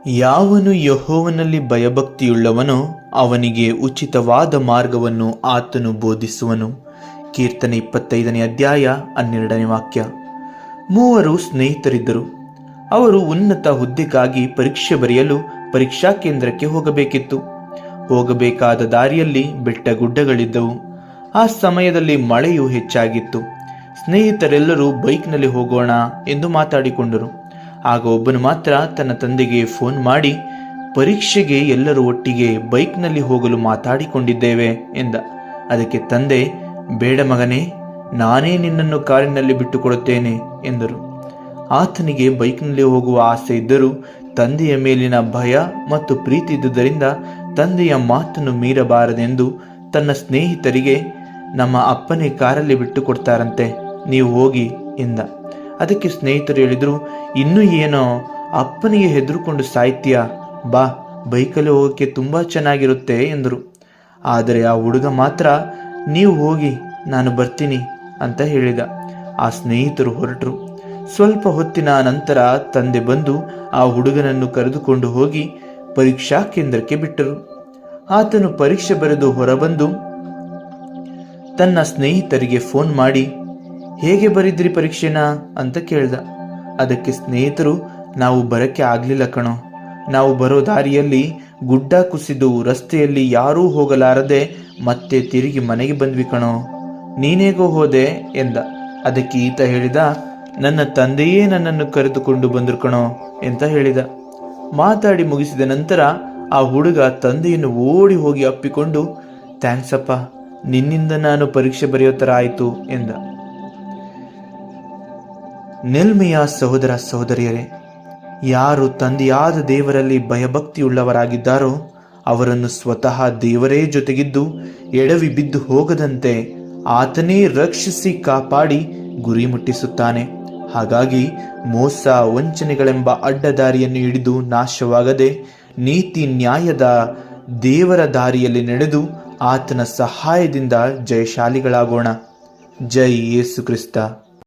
ಯಾವನು ಯೆಹೋವನಲ್ಲಿ ಭಯಭಕ್ತಿಯುಳ್ಳವನೋ ಅವನಿಗೆ ಉಚಿತವಾದ ಮಾರ್ಗವನ್ನು ಆತನು ಬೋಧಿಸುವನು. ಕೀರ್ತನೆ 25ನೇ ಅಧ್ಯಾಯ 12ನೇ ವಾಕ್ಯ. ಮೂವರು ಸ್ನೇಹಿತರಿದ್ದರು. ಅವರು ಉನ್ನತ ಹುದ್ದೆಗಾಗಿ ಪರೀಕ್ಷೆ ಬರೆಯಲು ಪರೀಕ್ಷಾ ಕೇಂದ್ರಕ್ಕೆ ಹೋಗಬೇಕಿತ್ತು. ಹೋಗಬೇಕಾದ ದಾರಿಯಲ್ಲಿ ಬೆಟ್ಟ ಗುಡ್ಡಗಳಿದ್ದವು. ಆ ಸಮಯದಲ್ಲಿ ಮಳೆಯೂ ಹೆಚ್ಚಾಗಿತ್ತು. ಸ್ನೇಹಿತರೆಲ್ಲರೂ ಬೈಕ್ನಲ್ಲಿ ಹೋಗೋಣ ಎಂದು ಮಾತಾಡಿಕೊಂಡರು. ಆಗ ಒಬ್ಬನು ಮಾತ್ರ ತನ್ನ ತಂದೆಗೆ ಫೋನ್ ಮಾಡಿ, ಪರೀಕ್ಷೆಗೆ ಎಲ್ಲರೂ ಒಟ್ಟಿಗೆ ಬೈಕ್ನಲ್ಲಿ ಹೋಗಲು ಮಾತಾಡಿಕೊಂಡಿದ್ದೇವೆ ಎಂದ. ಅದಕ್ಕೆ ತಂದೆ, ಬೇಡ ಮಗನೇ, ನಾನೇ ನಿನ್ನನ್ನು ಕಾರಿನಲ್ಲಿ ಬಿಟ್ಟುಕೊಡುತ್ತೇನೆ ಎಂದರು. ಆತನಿಗೆ ಬೈಕ್ನಲ್ಲಿ ಹೋಗುವ ಆಸೆ ಇದ್ದರೂ ತಂದೆಯ ಮೇಲಿನ ಭಯ ಮತ್ತು ಪ್ರೀತಿ ಇದ್ದುದರಿಂದ ತಂದೆಯ ಮಾತನ್ನು ಮೀರಬಾರದೆಂದು ತನ್ನ ಸ್ನೇಹಿತರಿಗೆ, ನಮ್ಮ ಅಪ್ಪನೇ ಕಾರಲ್ಲಿ ಬಿಟ್ಟುಕೊಡ್ತಾರಂತೆ, ನೀವು ಹೋಗಿ ಎಂದ. ಅದಕ್ಕೆ ಸ್ನೇಹಿತರು ಹೇಳಿದರು, ಇನ್ನೂ ಏನೋ ಅಪ್ಪನಿಗೆ ಹೆದರುಕೊಂಡು ಸಾಯ್ತೀಯಾ, ಬಾ, ಬೈಕಲ್ಲಿ ಹೋಗೋಕ್ಕೆ ತುಂಬ ಚೆನ್ನಾಗಿರುತ್ತೆ ಎಂದರು. ಆದರೆ ಆ ಹುಡುಗ ಮಾತ್ರ, ನೀವು ಹೋಗಿ, ನಾನು ಬರ್ತೀನಿ ಅಂತ ಹೇಳಿದ. ಆ ಸ್ನೇಹಿತರು ಹೊರಟರು. ಸ್ವಲ್ಪ ಹೊತ್ತಿನ ನಂತರ ತಂದೆ ಬಂದು ಆ ಹುಡುಗನನ್ನು ಕರೆದುಕೊಂಡು ಹೋಗಿ ಪರೀಕ್ಷಾ ಕೇಂದ್ರಕ್ಕೆ ಬಿಟ್ಟರು. ಆತನು ಪರೀಕ್ಷೆ ಬರೆದು ಹೊರಬಂದು ತನ್ನ ಸ್ನೇಹಿತರಿಗೆ ಫೋನ್ ಮಾಡಿ, ಹೇಗೆ ಬರಿದ್ರಿ ಪರೀಕ್ಷೆನ ಅಂತ ಕೇಳ್ದ. ಅದಕ್ಕೆ ಸ್ನೇಹಿತರು, ನಾವು ಬರಕ್ಕೆ ಆಗ್ಲಿಲ್ಲ ಕಣೋ, ನಾವು ಬರೋ ದಾರಿಯಲ್ಲಿ ಗುಡ್ಡ ಕುಸಿದು ರಸ್ತೆಯಲ್ಲಿ ಯಾರೂ ಹೋಗಲಾರದೆ ಮತ್ತೆ ತಿರುಗಿ ಮನೆಗೆ ಬಂದ್ವಿ ಕಣೋ, ನೀನೇಗೋ ಹೋದೆ ಎಂದ. ಅದಕ್ಕೆ ಈತ ಹೇಳಿದ, ನನ್ನ ತಂದೆಯೇ ನನ್ನನ್ನು ಕರೆದುಕೊಂಡು ಬಂದ್ರು ಕಣೋ ಅಂತ ಹೇಳಿದ. ಮಾತಾಡಿ ಮುಗಿಸಿದ ನಂತರ ಆ ಹುಡುಗ ತಂದೆಯನ್ನು ಓಡಿ ಹೋಗಿ ಅಪ್ಪಿಕೊಂಡು, ಥ್ಯಾಂಕ್ಸ್ ಅಪ್ಪ, ನಿನ್ನಿಂದ ನಾನು ಪರೀಕ್ಷೆ ಬರೆಯೋ ಥರ ಆಯಿತು ಎಂದ. ನೆಲ್ಮೆಯ ಸಹೋದರ ಸಹೋದರಿಯರೇ, ಯಾರು ತಂದೆಯಾದ ದೇವರಲ್ಲಿ ಭಯಭಕ್ತಿಯುಳ್ಳವರಾಗಿದ್ದಾರೋ ಅವರನ್ನು ಸ್ವತಃ ದೇವರೇ ಜೊತೆಗಿದ್ದು ಎಡವಿ ಬಿದ್ದು ಹೋಗದಂತೆ ಆತನೇ ರಕ್ಷಿಸಿ ಕಾಪಾಡಿ ಗುರಿ ಮುಟ್ಟಿಸುತ್ತಾನೆ. ಹಾಗಾಗಿ ಮೋಸ ವಂಚನೆಗಳೆಂಬ ಅಡ್ಡದಾರಿಯನ್ನು ಹಿಡಿದು ನಾಶವಾಗದೆ ನೀತಿ ನ್ಯಾಯದ ದೇವರ ದಾರಿಯಲ್ಲಿ ನಡೆದು ಆತನ ಸಹಾಯದಿಂದ ಜಯಶಾಲಿಗಳಾಗೋಣ. ಜೈ ಯೇಸು ಕ್ರಿಸ್ತ.